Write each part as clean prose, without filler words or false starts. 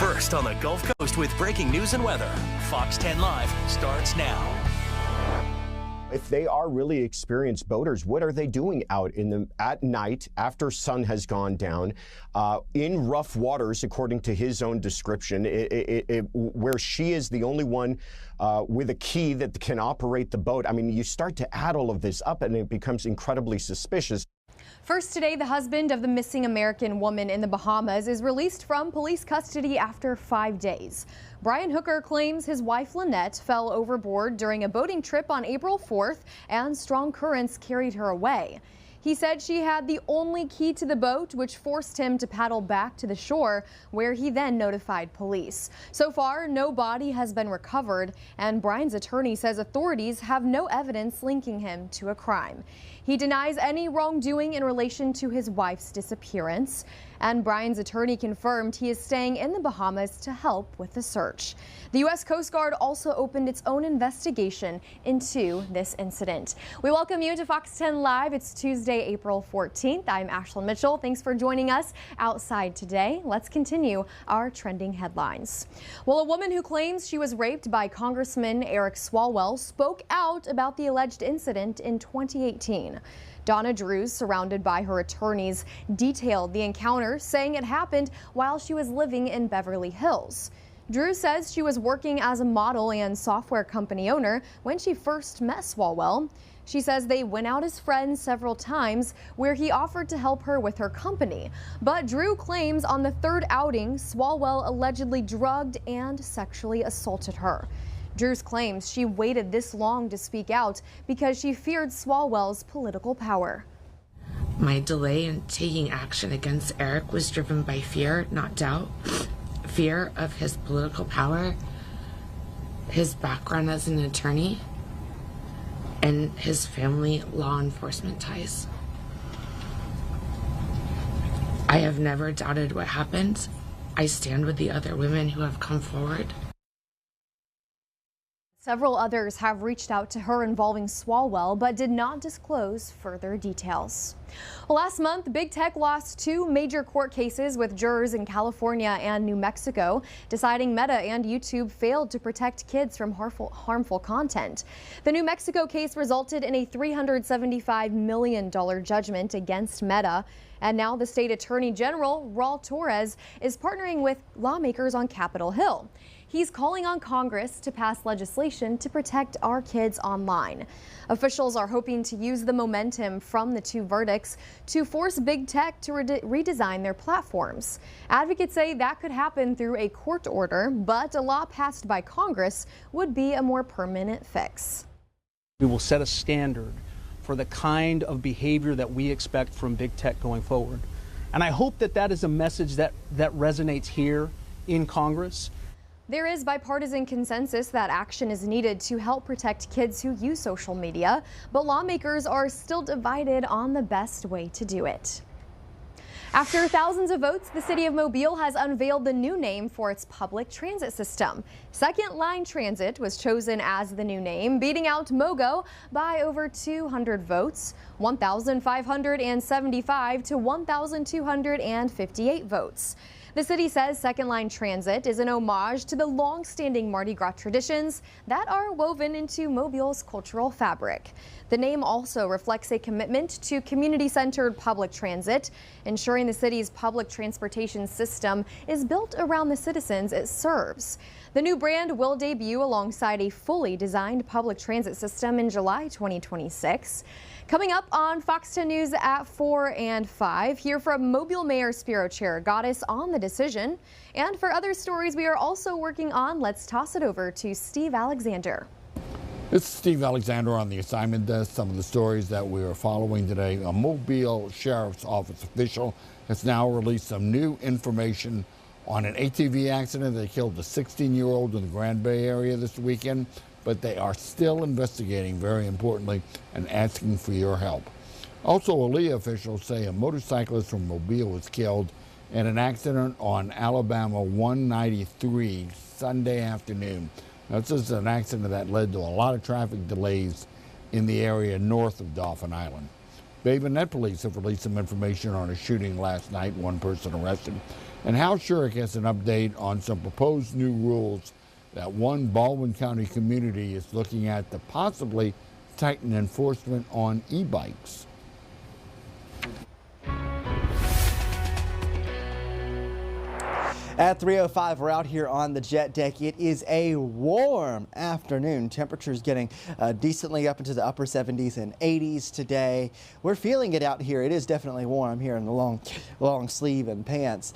First on the Gulf Coast with breaking news and weather. Fox 10 Live starts now. If they are really experienced boaters, what are they doing out at night after sun has gone down in rough waters, according to his own description, where she is the only one with a key that can operate the boat? I mean, you start to add all of this up and it becomes incredibly suspicious. First today, the husband of the missing American woman in the Bahamas is released from police custody after 5 days. Brian Hooker claims his wife Lynette fell overboard during a boating trip on April 4th and strong currents carried her away. He said she had the only key to the boat, which forced him to paddle back to the shore, where he then notified police. So far, no body has been recovered, and Brian's attorney says authorities have no evidence linking him to a crime. He denies any wrongdoing in relation to his wife's disappearance, and Brian's attorney confirmed he is staying in the Bahamas to help with the search. The U.S. Coast Guard also opened its own investigation into this incident. We welcome you to Fox 10 Live. It's Tuesday, April 14th. I'm Ashlyn Mitchell. Thanks for joining us outside today. Let's continue our trending headlines. Well, a woman who claims she was raped by Congressman Eric Swalwell spoke out about the alleged incident in 2018. Donna Drews, surrounded by her attorneys, detailed the encounter, saying it happened while she was living in Beverly Hills. Drews says she was working as a model and software company owner when she first met Swalwell. She says they went out as friends several times, where he offered to help her with her company. But Drew claims on the third outing, Swalwell allegedly drugged and sexually assaulted her. Drews claims she waited this long to speak out because she feared Swalwell's political power. My delay in taking action against Eric was driven by fear, not doubt. Fear of his political power, his background as an attorney, and his family law enforcement ties. I have never doubted what happened. I stand with the other women who have come forward. Several others have reached out to her involving Swalwell, but did not disclose further details. Well, last month, Big Tech lost two major court cases with jurors in California and New Mexico, deciding Meta and YouTube failed to protect kids from harmful content. The New Mexico case resulted in a $375 million judgment against Meta. And now the state attorney general, Raul Torres, is partnering with lawmakers on Capitol Hill. He's calling on Congress to pass legislation to protect our kids online. Officials are hoping to use the momentum from the two verdicts to force Big Tech to redesign their platforms. Advocates say that could happen through a court order, but a law passed by Congress would be a more permanent fix. We will set a standard for the kind of behavior that we expect from Big Tech going forward. And I hope that that is a message that resonates here in Congress. There is bipartisan consensus that action is needed to help protect kids who use social media, but lawmakers are still divided on the best way to do it. After thousands of votes, the city of Mobile has unveiled the new name for its public transit system. Second Line Transit was chosen as the new name, beating out MOGO by over 200 votes, 1,575 to 1,258 votes. The city says Second Line Transit is an homage to the long-standing Mardi Gras traditions that are woven into Mobile's cultural fabric. The name also reflects a commitment to community-centered public transit, ensuring the city's public transportation system is built around the citizens it serves. The new brand will debut alongside a fully designed public transit system in July 2026. Coming up on Fox 10 News at 4 and 5, hear from Mobile Mayor Spiro Chirigatis on the decision. And for other stories we are also working on, let's toss it over to Steve Alexander. This is Steve Alexander on the assignment desk. Some of the stories that we are following today. A Mobile Sheriff's Office official has now released some new information on an ATV accident that killed a 16-year-old in the Grand Bay area this weekend. But they are still investigating, very importantly, and asking for your help. Also, Aaliyah officials say a motorcyclist from Mobile was killed in an accident on Alabama 193 Sunday afternoon. Now, this is an accident that led to a lot of traffic delays in the area north of Dauphin Island. Bay Minette police have released some information on a shooting last night, one person arrested. And Hal Shurik has an update on some proposed new rules that one Baldwin County community is looking at to possibly tighten enforcement on e-bikes. At 3:05, we're out here on the jet deck. It is a warm afternoon. Temperatures getting decently up into the upper 70s and 80s today. We're feeling it out here. It is definitely warm here in the long sleeve and pants.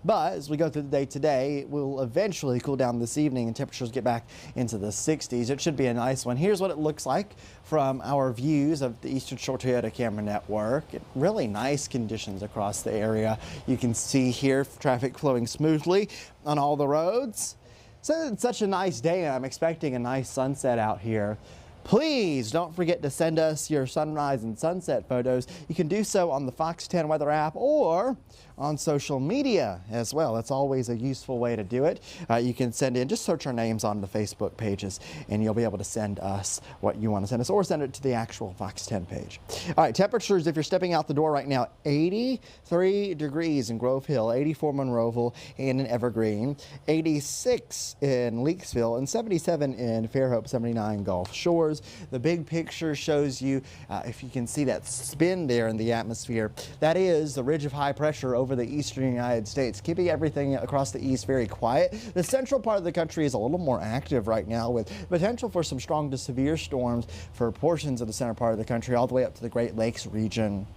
But as we go through the day today, it will eventually cool down this evening and temperatures get back into the 60s. It should be a nice one. Here's what it looks like from our views of the Eastern Shore Toyota camera network. Really nice conditions across the area. You can see here traffic flowing smoothly on all the roads. So it's such a nice day, and I'm expecting a nice sunset out here. Please don't forget to send us your sunrise and sunset photos. You can do so on the Fox 10 weather app or on social media as well. That's always a useful way to do it. You can send in, just search our names on the Facebook pages, and you'll be able to send us what you want to send us, or send it to the actual Fox 10 page. All right, temperatures, if you're stepping out the door right now, 83 degrees in Grove Hill, 84 Monroeville and in Evergreen, 86 in Leakesville, and 77 in Fairhope, 79 Gulf Shores. The big picture shows you, if you can see that spin there in the atmosphere, that is the ridge of high pressure over the eastern United States, keeping everything across the east very quiet. The central part of the country is a little more active right now, with potential for some strong to severe storms for portions of the center part of the country, all the way up to the Great Lakes region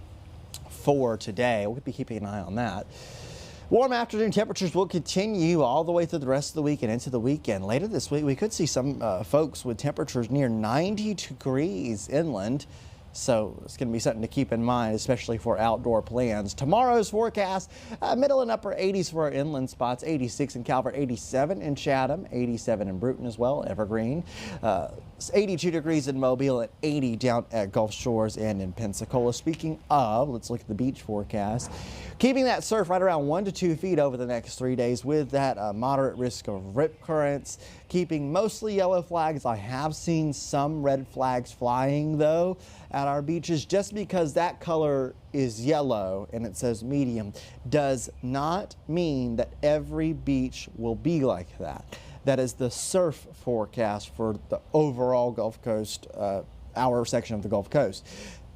for today. We'll be keeping an eye on that. Warm afternoon temperatures will continue all the way through the rest of the week and into the weekend. Later this week, we could see some folks with temperatures near 90 degrees inland. So it's going to be something to keep in mind, especially for outdoor plans. Tomorrow's forecast, middle and upper 80s for our inland spots, 86 in Calvert, 87 in Chatham, 87 in Bruton as well, Evergreen, 82 degrees in Mobile, and 80 down at Gulf Shores and in Pensacola. Speaking of, let's look at the beach forecast. Keeping that surf right around 1 to 2 feet over the next 3 days, with that moderate risk of rip currents. Keeping mostly yellow flags. I have seen some red flags flying though at our beaches. Just because that color is yellow and it says medium does not mean that every beach will be like that. That is the surf forecast for the overall Gulf Coast, our section of the Gulf Coast.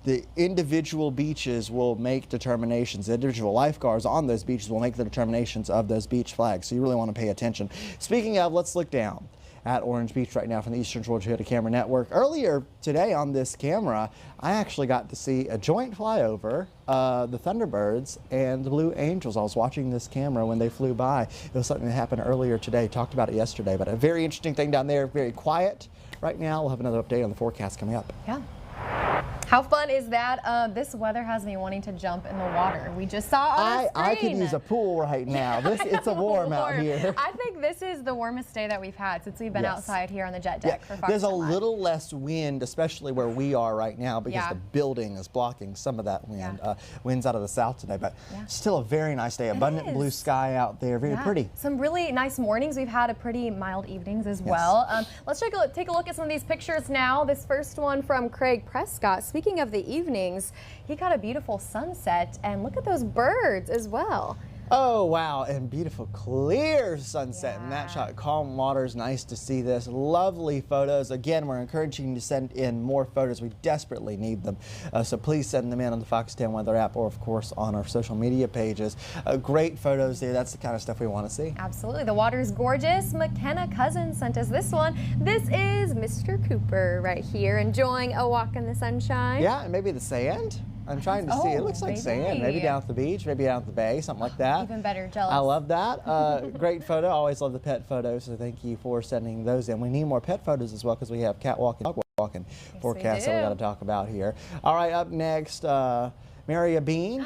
The individual beaches will make determinations. The individual lifeguards on those beaches will make the determinations of those beach flags. So you really want to pay attention. Speaking of, let's look down at Orange Beach right now from the Eastern Shore Toyota camera network. Earlier today on this camera, I actually got to see a joint flyover, the Thunderbirds and the Blue Angels. I was watching this camera when they flew by. It was something that happened earlier today. Talked about it yesterday, but a very interesting thing down there. Very quiet right now. We'll have another update on the forecast coming up. Yeah. How fun is that? This weather has me wanting to jump in the water. We just saw on the screen. I could use a pool right now. It's a warm out here. I think this is the warmest day that we've had since we've been outside here on the jet deck for Fox There's a 10 Live. little less wind, especially where we are right now, because the building is blocking some of that wind. Wind's out of the south today, but still a very nice day. Abundant blue sky out there, very pretty. Some really nice mornings. We've had a pretty mild evenings as well. Let's take a look at some of these pictures now. This first one from Craig Prescott. Speaking of the evenings, he got a beautiful sunset, and look at those birds as well. Oh, wow, and beautiful clear sunset in that shot. Calm waters, nice to see this. Lovely photos. Again, we're encouraging you to send in more photos. We desperately need them. So please send them in on the Fox 10 weather app, or of course on our social media pages. Great photos there. That's the kind of stuff we want to see. Absolutely. The water's gorgeous. McKenna Cousins sent us this one. This is Mr. Cooper right here enjoying a walk in the sunshine. Yeah, and maybe the sand. I'm trying to see. It looks like sand. Maybe down at the beach, maybe down at the bay, something like that. Even better. Jealous. I love that. Great photo. Always love the pet photos, so thank you for sending those in. We need more pet photos as well, because we have catwalk and dog walking forecasts that we got to talk about here. All right, up next, Maria Bean.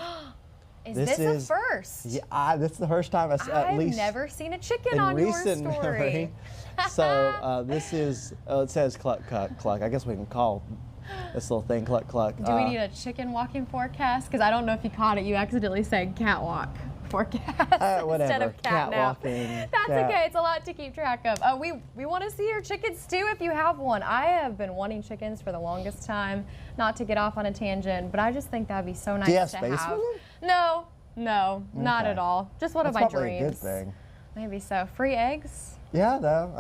Is this a first? Yeah, this is the first time at least I've never seen a chicken in on your recent story. memory. So this is, it says cluck, cluck, cluck. I guess we can call this little thing cluck, cluck. Do we need a chicken walking forecast? Because I don't know if you caught it. You accidentally said catwalk forecast instead of cat nap. That's okay. It's a lot to keep track of. We want to see your chickens too if you have one. I have been wanting chickens for the longest time. Not to get off on a tangent, but I just think that'd be so nice to have. Do you have space for them? No. No, not Okay. at all. Just one That's of my probably dreams. a good thing. Maybe so. Free eggs? Yeah, though,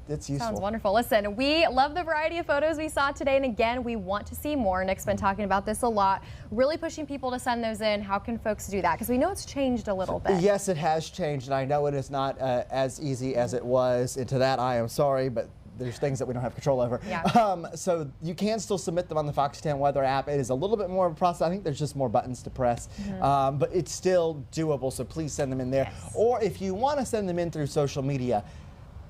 it's useful. Sounds wonderful. Listen, we love the variety of photos we saw today, and again, we want to see more. Nick's been talking about this a lot, really pushing people to send those in. How can folks do that? Because we know it's changed a little bit. Yes, it has changed, and I know it is not as easy as it was. And to that, I am sorry, but there's things that we don't have control over. Yeah. So you can still submit them on the Fox 10 Weather app. It is a little bit more of a process. I think there's just more buttons to press, but it's still doable. So please send them in there. Yes. Or if you want to send them in through social media,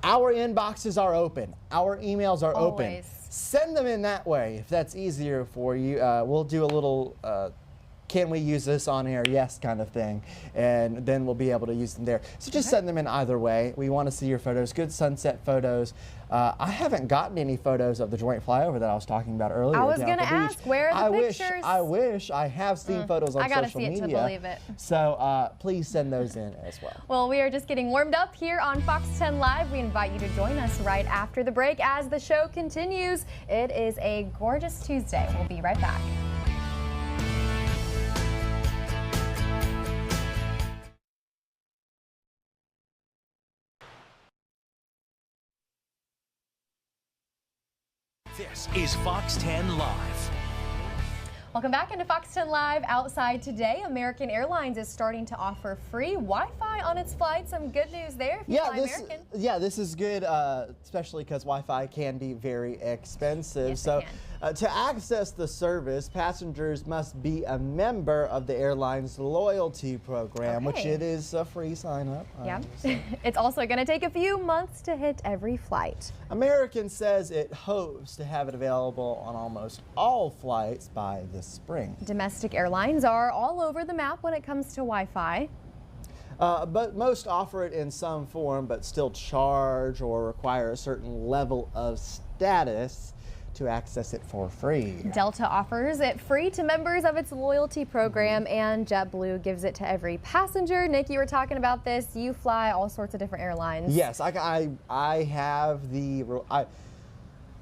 our inboxes are open. Our emails are open. Always. Send them in that way if that's easier for you. We'll do a little can we use this on air? Yes, kind of thing. And then we'll be able to use them there. So just send them in either way. We want to see your photos, good sunset photos. I haven't gotten any photos of the joint flyover that I was talking about earlier. I was going to ask, where are the pictures? I wish I have seen photos on I gotta social see it media. to believe it. So please send those in as well. Well, we are just getting warmed up here on Fox 10 Live. We invite you to join us right after the break as the show continues. It is a gorgeous Tuesday. We'll be right back. This is Fox 10 Live. Welcome back into Fox 10 Live. Outside today, American Airlines is starting to offer free Wi-Fi on its flights. Some good news there if you fly American. This is good, especially because Wi-Fi can be very expensive. Yes, so it can. to access the service, passengers must be a member of the airline's loyalty program, which Okay. it is a free sign-up. Yeah. It's also going to take a few months to hit every flight. American says it hopes to have it available on almost all flights by this spring. Domestic airlines are all over the map when it comes to Wi-Fi. But most offer it in some form, but still charge or require a certain level of status to access it for free. Delta offers it free to members of its loyalty program, and JetBlue gives it to every passenger. Nick, you were talking about this. You fly all sorts of different airlines. Yes, I have the.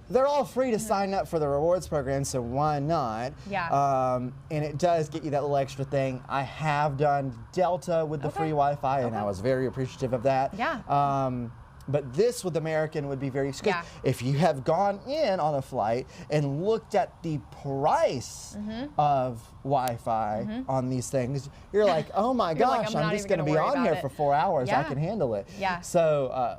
They're all free to sign up for the rewards program, so why not? Yeah. And it does get you that little extra thing. I have done Delta with the free Wi-Fi, and I was very appreciative of that. Yeah. But this with American would be very good. Yeah. If you have gone in on a flight and looked at the price of Wi-Fi on these things, you're like, oh my You're like, gosh, I'm I'm not just even going to gonna be worry on here about for it. 4 hours. I Yeah. can handle it. Yeah. So,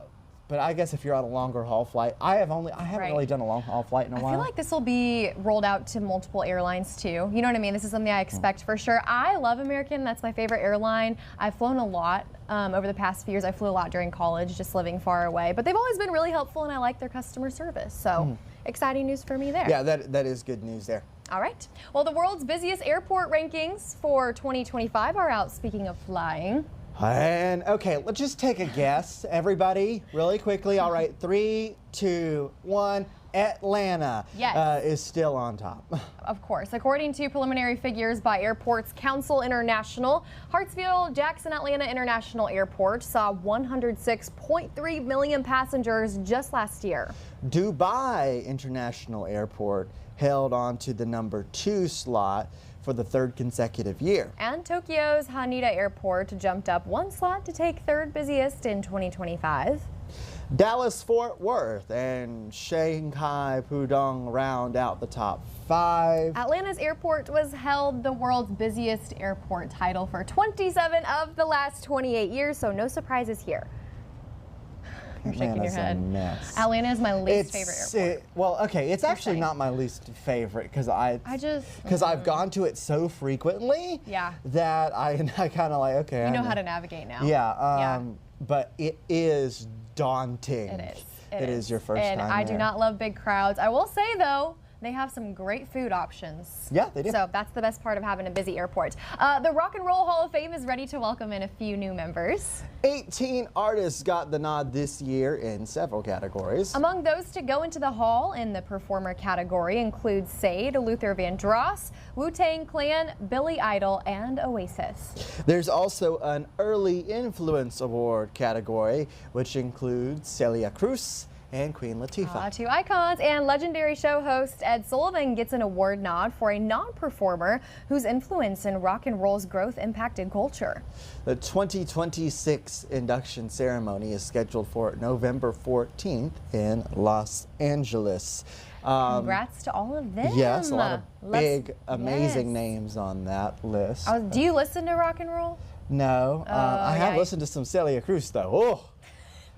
but I guess if you're on a longer haul flight, I haven't Right. really done a long haul flight in a while. I feel like this will be rolled out to multiple airlines too. You know what I mean? This is something I expect for sure. I love American. That's my favorite airline. I've flown a lot over the past few years. I flew a lot during college, just living far away. But they've always been really helpful, and I like their customer service. So exciting news for me there. Yeah, that is good news there. All right. Well, the world's busiest airport rankings for 2025 are out. Speaking of flying. And okay, let's just take a guess, everybody, really quickly. All right, 3, 2, 1. Atlanta Yes. is still on top. Of course. According to preliminary figures by Airports Council International, Hartsfield-Jackson Atlanta International Airport saw 106.3 million passengers just last year. Dubai International Airport held on to the number 2 slot for the 3rd consecutive year. And Tokyo's Haneda Airport jumped up 1 slot to take 3rd busiest in 2025. Dallas-Fort Worth and Shanghai Pudong round out the top 5. Atlanta's airport was held the world's busiest airport title for 27 of the last 28 years, so no surprises here. You're shaking your head. A mess. Atlanta is my least favorite airport. Well, okay, it's actually saying. not my least favorite because I've gone to it so frequently Yeah. that I kind of like, okay. You know how to navigate now. Yeah, but it is daunting. It is. It is your first and time I do there. not love big crowds. I will say, though, they have some great food options. Yeah, they do. So that's the best part of having a busy airport. The Rock and Roll Hall of Fame is ready to welcome in a few new members. 18 artists got the nod this year in several categories. Among those to go into the hall in the performer category include Sade, Luther Vandross, Wu-Tang Clan, Billy Idol, and Oasis. There's also an Early Influence Award category, which includes Celia Cruz, and Queen Latifah. Two icons, and legendary show host Ed Sullivan gets an award nod for a non-performer whose influence in rock and roll's growth impacted culture. The 2026 induction ceremony is scheduled for November 14th in Los Angeles. Congrats to all of them. Yes, a lot of big, amazing names on that list. Do you listen to rock and roll? No, I have listened to some Celia Cruz though. Oh.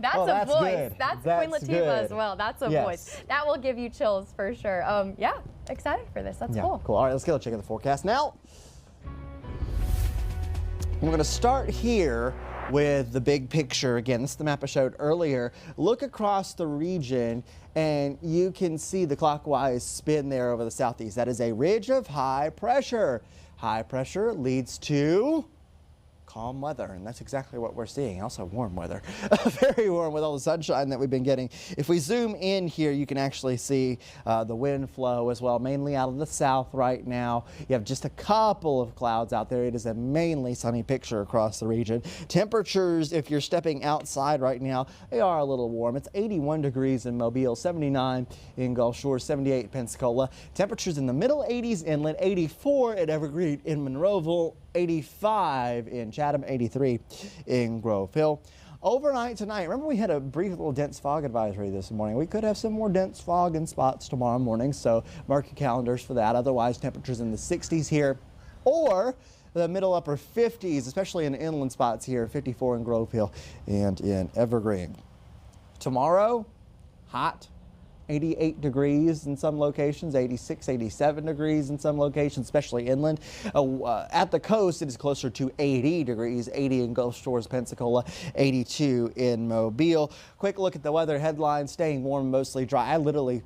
That's a voice. Good. That's Queen Latifah good. as well. That's a voice. That will give you chills for sure. Yeah, excited for this. That's cool. Cool. All right, let's go check out the forecast now. We're going to start here with the big picture. Again, this is the map I showed earlier. Look across the region and you can see the clockwise spin there over the southeast. That is a ridge of high pressure. High pressure leads to calm weather, and that's exactly what we're seeing. Also warm weather, very warm with all the sunshine that we've been getting. If we zoom in here, you can actually see the wind flow as well, mainly out of the south right now. You have just a couple of clouds out there. It is a mainly sunny picture across the region. Temperatures, if you're stepping outside right now, they are a little warm. It's 81 degrees in Mobile, 79 in Gulf Shores, 78 Pensacola. Temperatures in the middle 80s inland, 84 at Evergreen in Monroeville, 85 in Chatham, 83 in Grove Hill. Overnight tonight, remember we had a brief little dense fog advisory this morning. We could have some more dense fog in spots tomorrow morning, so mark your calendars for that. Otherwise, temperatures in the 60s here or the middle upper 50s, especially in the inland spots here, 54 in Grove Hill and in Evergreen. Tomorrow, hot. 88 degrees in some locations, 86, 87 degrees in some locations, especially inland. At the coast, it is closer to 80 degrees, 80 in Gulf Shores, Pensacola, 82 in Mobile. Quick look at the weather headlines, staying warm, mostly dry. I literally,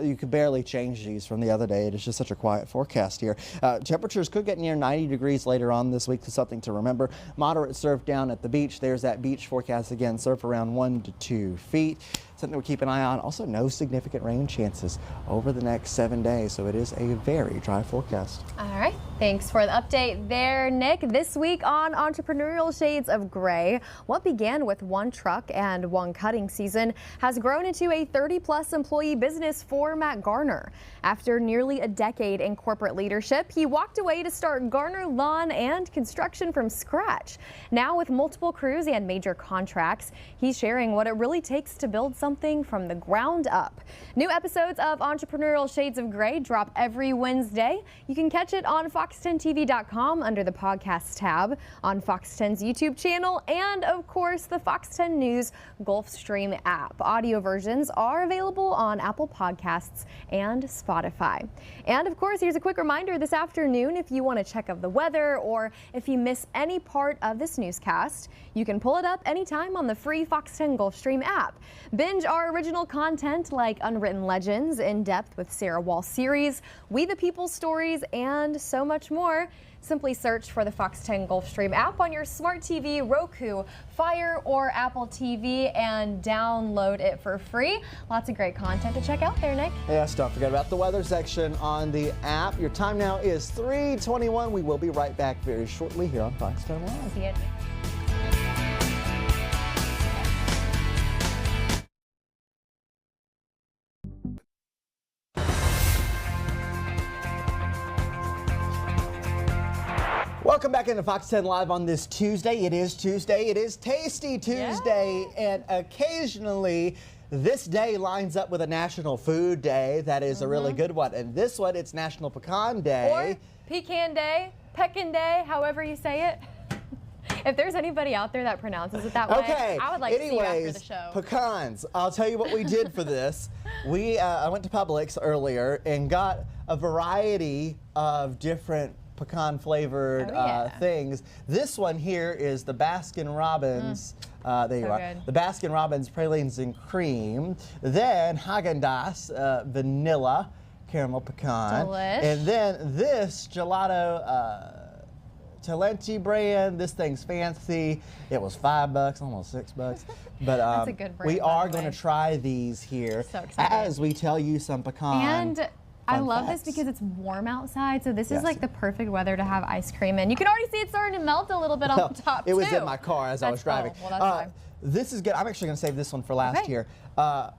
you could barely change these from the other day. It is just such a quiet forecast here. Temperatures could get near 90 degrees later on this week, so something to remember. Moderate surf down at the beach. There's that beach forecast again, surf around 1 to 2 feet. Something we keep an eye on. Also, no significant rain chances over the next 7 days, so it is a very dry forecast. All right. Thanks for the update there, Nick. This week on Entrepreneurial Shades of Gray, what began with one truck and one cutting season has grown into a 30-plus employee business for Matt Garner. After nearly a decade in corporate leadership, he walked away to start Garner Lawn and Construction from scratch. Now, with multiple crews and major contracts, he's sharing what it really takes to build something from the ground up. New episodes of Entrepreneurial Shades of Gray drop every Wednesday. You can catch it on Fox10TV.com under the podcast tab, on Fox 10's YouTube channel, and of course the Fox 10 News Gulfstream app. Audio versions are available on Apple Podcasts and Spotify. And of course, here's a quick reminder this afternoon, if you want to check of the weather or if you miss any part of this newscast, you can pull it up anytime on the free Fox 10 Gulfstream app. Binge our original content like Unwritten Legends, In Depth with Sarah Wall series, We the People stories, and so much more. Simply search for the Fox 10 Gulfstream app on your smart TV, Roku, Fire, or Apple TV and download it for free. Lots of great content to check out there, Nick. Yes, don't forget about the weather section on the app. Your time now is 3:21. We will be right back very shortly here on Fox 10 Live. See you. Welcome back into Fox 10 Live on this Tuesday. It is Tuesday. It is Tasty Tuesday. And occasionally this day lines up with a National Food Day. That is a really good one. And this one, it's National Pecan Day. Or Pecan Day, Pecan Day, however you say it. If there's anybody out there that pronounces it that way, I would like to see you after the show. Pecans. I'll tell you what we did for this. I went to Publix earlier and got a variety of different pecan flavored things. This one here is the Baskin Robbins. There you are. Good. The Baskin Robbins pralines and cream. Then Häagen-Dazs vanilla caramel pecan. Delish. And then this gelato Talenti brand. This thing's fancy. It was $5, almost $6. But That's a good brand, we by are the going way. to try these here So excited. as we tell you some pecan. And I love facts. this because it's warm outside, so this Yes. is like the perfect weather to have ice cream in. You can already see it starting to melt a little bit on top, It was too. in my car as I was That's driving. cool. Well, that's fine. This is good. I'm actually going to save this one for last Okay. here.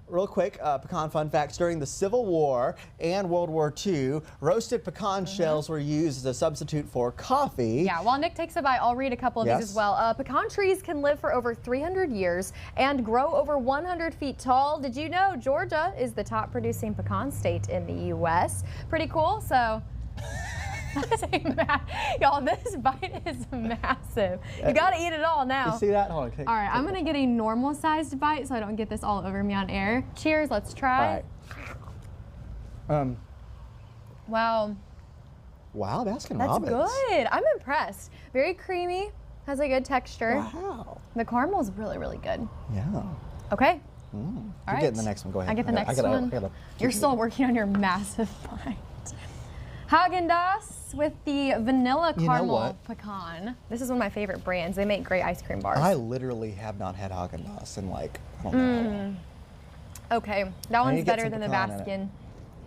Real quick, pecan fun facts. During the Civil War and World War II, roasted pecan shells were used as a substitute for coffee. Yeah, while Nick takes a bite, I'll read a couple of Yes. these as well. Pecan trees can live for over 300 years and grow over 100 feet tall. Did you know Georgia is the top producing pecan state in the U.S.? Pretty cool. So, y'all, this bite is massive. You got to eat it all now. You see that? Hold on. All right, I'm going to get a normal sized bite so I don't get this all over me on air. Cheers, let's try. All right. Wow, Wow, that's Baskin-Robbins. good. I'm impressed. Very creamy, has a good texture. Wow. The caramel's really, really good. Yeah. Okay. You're All right. getting the next one. Go ahead. I get the next I one. gotta You're still working on your massive bite. Haagen-Dazs with the vanilla You know caramel what? pecan. This is one of my favorite brands. They make great ice cream bars. I literally have not had Haagen-Dazs in like, I don't know how long. Okay, that need to one's get better some than the pecan in it. Baskin.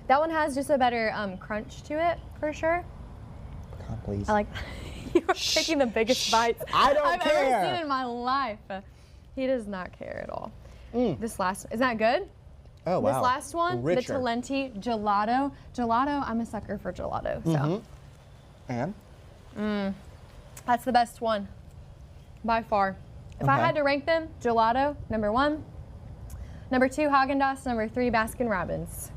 That one has just a better crunch to it, for sure. Pecan, please. I like you're taking the biggest bites I don't I've care. ever seen in my life. He does not care at all. This last, is that good? Oh, wow. This last one, Richer. the Talenti gelato. Gelato, I'm a sucker for gelato. So And? that's the best one by far. If I Okay. had to rank them, gelato, number 1. Number 2, Haagen-Dazs. Number 3, Baskin-Robbins.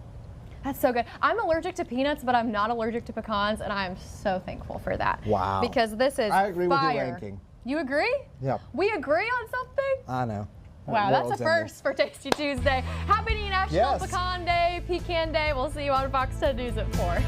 That's so good. I'm allergic to peanuts, but I'm not allergic to pecans, and I am so thankful for that. Wow. Because this is I agree with your fire. ranking. You agree? Yep. We agree on something? I know. Wow, that's a World's ending. first for Tasty Tuesday. Happy National Yes. Pecan Day, Pecan Day. We'll see you on Fox 10 News at 4.